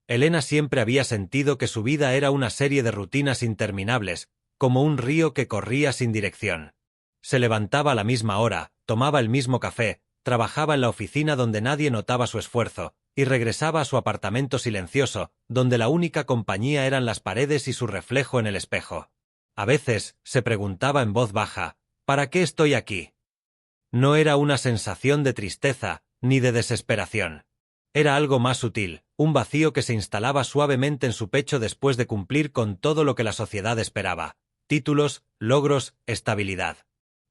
Elena siempre había sentido que su vida era una serie de rutinas interminables, como un río que corría sin dirección. Se levantaba a la misma hora, tomaba el mismo café, trabajaba en la oficina donde nadie notaba su esfuerzo, y regresaba a su apartamento silencioso, donde la única compañía eran las paredes y su reflejo en el espejo. A veces, se preguntaba en voz baja, ¿para qué estoy aquí? No era una sensación de tristeza, ni de desesperación. Era algo más sutil, un vacío que se instalaba suavemente en su pecho después de cumplir con todo lo que la sociedad esperaba: títulos, logros, estabilidad.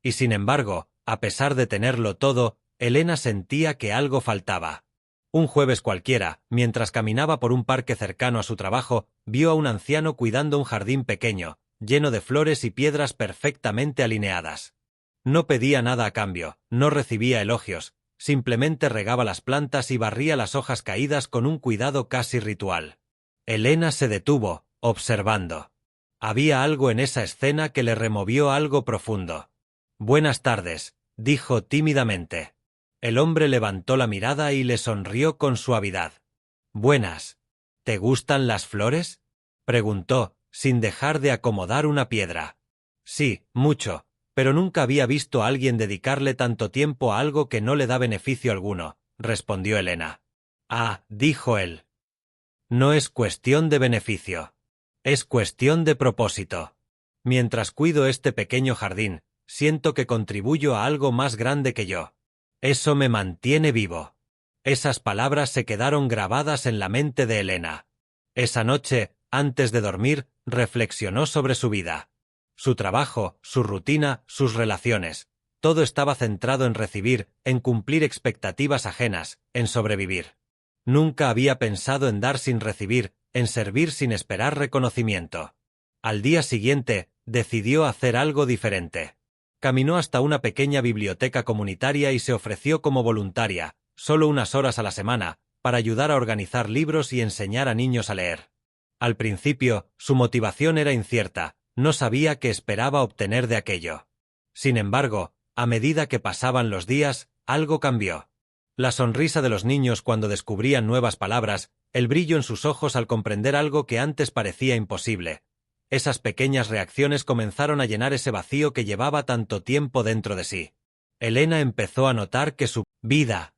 Y sin embargo, a pesar de tenerlo todo, Elena sentía que algo faltaba. Un jueves cualquiera, mientras caminaba por un parque cercano a su trabajo, vio a un anciano cuidando un jardín pequeño, lleno de flores y piedras perfectamente alineadas. No pedía nada a cambio, no recibía elogios, simplemente regaba las plantas y barría las hojas caídas con un cuidado casi ritual. Elena se detuvo, observando. Había algo en esa escena que le removió algo profundo. «Buenas tardes», dijo tímidamente. El hombre levantó la mirada y le sonrió con suavidad. «Buenas. ¿Te gustan las flores?», preguntó, sin dejar de acomodar una piedra. «Sí, mucho, pero nunca había visto a alguien dedicarle tanto tiempo a algo que no le da beneficio alguno», respondió Elena. «Ah», dijo él. «No es cuestión de beneficio. Es cuestión de propósito. Mientras cuido este pequeño jardín, siento que contribuyo a algo más grande que yo. Eso me mantiene vivo». Esas palabras se quedaron grabadas en la mente de Elena. Esa noche, antes de dormir, reflexionó sobre su vida. Su trabajo, su rutina, sus relaciones. Todo estaba centrado en recibir, en cumplir expectativas ajenas, en sobrevivir. Nunca había pensado en dar sin recibir, en servir sin esperar reconocimiento. Al día siguiente, decidió hacer algo diferente. Caminó hasta una pequeña biblioteca comunitaria y se ofreció como voluntaria, solo unas horas a la semana, para ayudar a organizar libros y enseñar a niños a leer. Al principio, su motivación era incierta, no sabía qué esperaba obtener de aquello. Sin embargo, a medida que pasaban los días, algo cambió. La sonrisa de los niños cuando descubrían nuevas palabras, el brillo en sus ojos al comprender algo que antes parecía imposible. Esas pequeñas reacciones comenzaron a llenar ese vacío que llevaba tanto tiempo dentro de sí. Elena empezó a notar que su vida.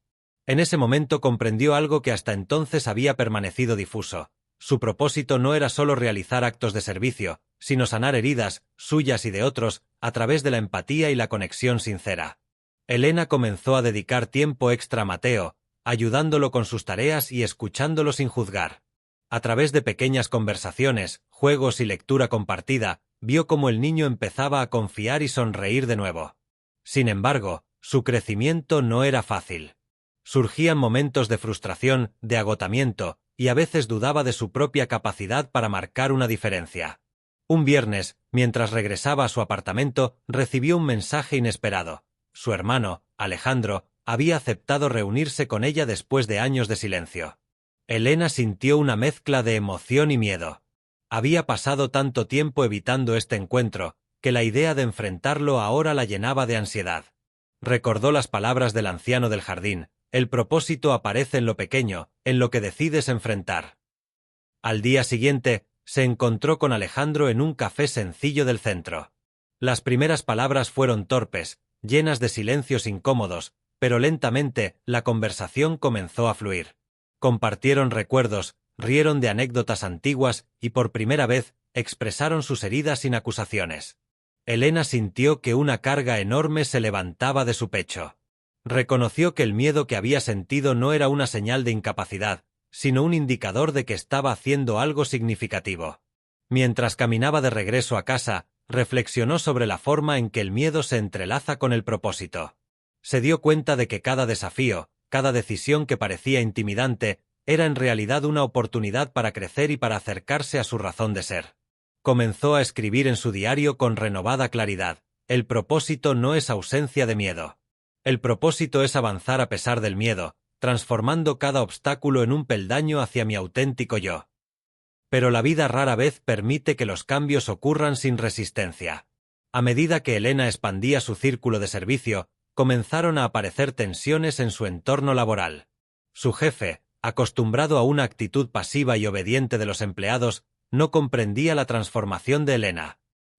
En ese momento comprendió algo que hasta entonces había permanecido difuso. Su propósito no era solo realizar actos de servicio, sino sanar heridas, suyas y de otros, a través de la empatía y la conexión sincera. Elena comenzó a dedicar tiempo extra a Mateo, ayudándolo con sus tareas y escuchándolo sin juzgar. A través de pequeñas conversaciones, juegos y lectura compartida, vio cómo el niño empezaba a confiar y sonreír de nuevo. Sin embargo, su crecimiento no era fácil. Surgían momentos de frustración, de agotamiento, y a veces dudaba de su propia capacidad para marcar una diferencia. Un viernes, mientras regresaba a su apartamento, recibió un mensaje inesperado. Su hermano, Alejandro, había aceptado reunirse con ella después de años de silencio. Elena sintió una mezcla de emoción y miedo. Había pasado tanto tiempo evitando este encuentro, que la idea de enfrentarlo ahora la llenaba de ansiedad. Recordó las palabras del anciano del jardín: el propósito aparece en lo pequeño, en lo que decides enfrentar. Al día siguiente, se encontró con Alejandro en un café sencillo del centro. Las primeras palabras fueron torpes, llenas de silencios incómodos, pero lentamente la conversación comenzó a fluir. Compartieron recuerdos, rieron de anécdotas antiguas y por primera vez expresaron sus heridas sin acusaciones. Elena sintió que una carga enorme se levantaba de su pecho. Reconoció que el miedo que había sentido no era una señal de incapacidad, sino un indicador de que estaba haciendo algo significativo. Mientras caminaba de regreso a casa, reflexionó sobre la forma en que el miedo se entrelaza con el propósito. Se dio cuenta de que cada desafío, cada decisión que parecía intimidante, era en realidad una oportunidad para crecer y para acercarse a su razón de ser. Comenzó a escribir en su diario con renovada claridad: el propósito no es ausencia de miedo. El propósito es avanzar a pesar del miedo, transformando cada obstáculo en un peldaño hacia mi auténtico yo. Pero la vida rara vez permite que los cambios ocurran sin resistencia. A medida que Elena expandía su círculo de servicio, comenzaron a aparecer tensiones en su entorno laboral. Su jefe, Acostumbrado a una actitud pasiva y obediente de los empleados, no comprendía la transformación de Elena.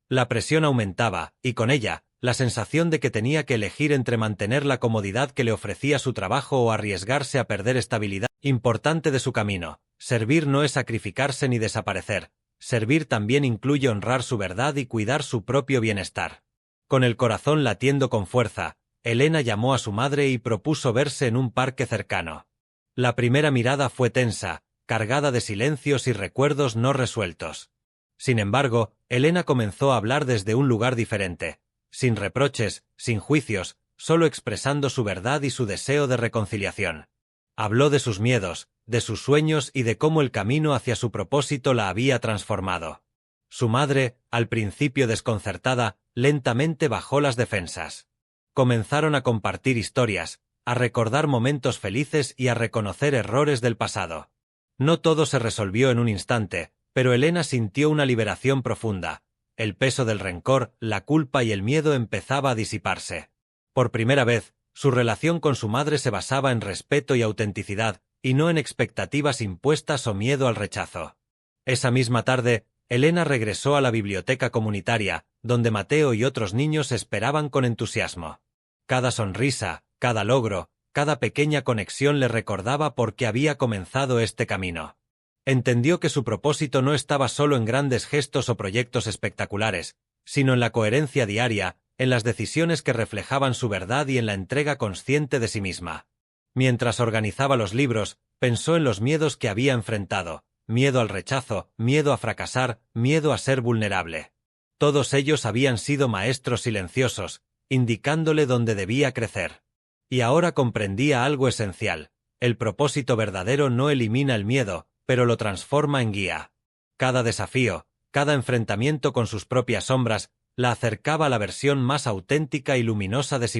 La presión aumentaba, y con ella, la sensación de que tenía que elegir entre mantener la comodidad que le ofrecía su trabajo o arriesgarse a perder estabilidad importante de su camino. Servir no es sacrificarse ni desaparecer. Servir también incluye honrar su verdad y cuidar su propio bienestar. Con el corazón latiendo con fuerza, Elena llamó a su madre y propuso verse en un parque cercano. La primera mirada fue tensa, cargada de silencios y recuerdos no resueltos. Sin embargo, Elena comenzó a hablar desde un lugar diferente, sin reproches, sin juicios, solo expresando su verdad y su deseo de reconciliación. Habló de sus miedos, de sus sueños y de cómo el camino hacia su propósito la había transformado. Su madre, al principio desconcertada, lentamente bajó las defensas. Comenzaron a compartir historias, a recordar momentos felices y a reconocer errores del pasado. No todo se resolvió en un instante, pero Elena sintió una liberación profunda. El peso del rencor, la culpa y el miedo empezaba a disiparse. Por primera vez, su relación con su madre se basaba en respeto y autenticidad, y no en expectativas impuestas o miedo al rechazo. Esa misma tarde, Elena regresó a la biblioteca comunitaria, donde Mateo y otros niños esperaban con entusiasmo. Cada sonrisa, cada logro, cada pequeña conexión le recordaba por qué había comenzado este camino. Entendió que su propósito no estaba solo en grandes gestos o proyectos espectaculares, sino en la coherencia diaria, en las decisiones que reflejaban su verdad y en la entrega consciente de sí misma. Mientras organizaba los libros, pensó en los miedos que había enfrentado: miedo al rechazo, miedo a fracasar, miedo a ser vulnerable. Todos ellos habían sido maestros silenciosos, indicándole dónde debía crecer. Y ahora comprendía algo esencial: el propósito verdadero no elimina el miedo, pero lo transforma en guía. Cada desafío, cada enfrentamiento con sus propias sombras, la acercaba a la versión más auténtica y luminosa de sí misma.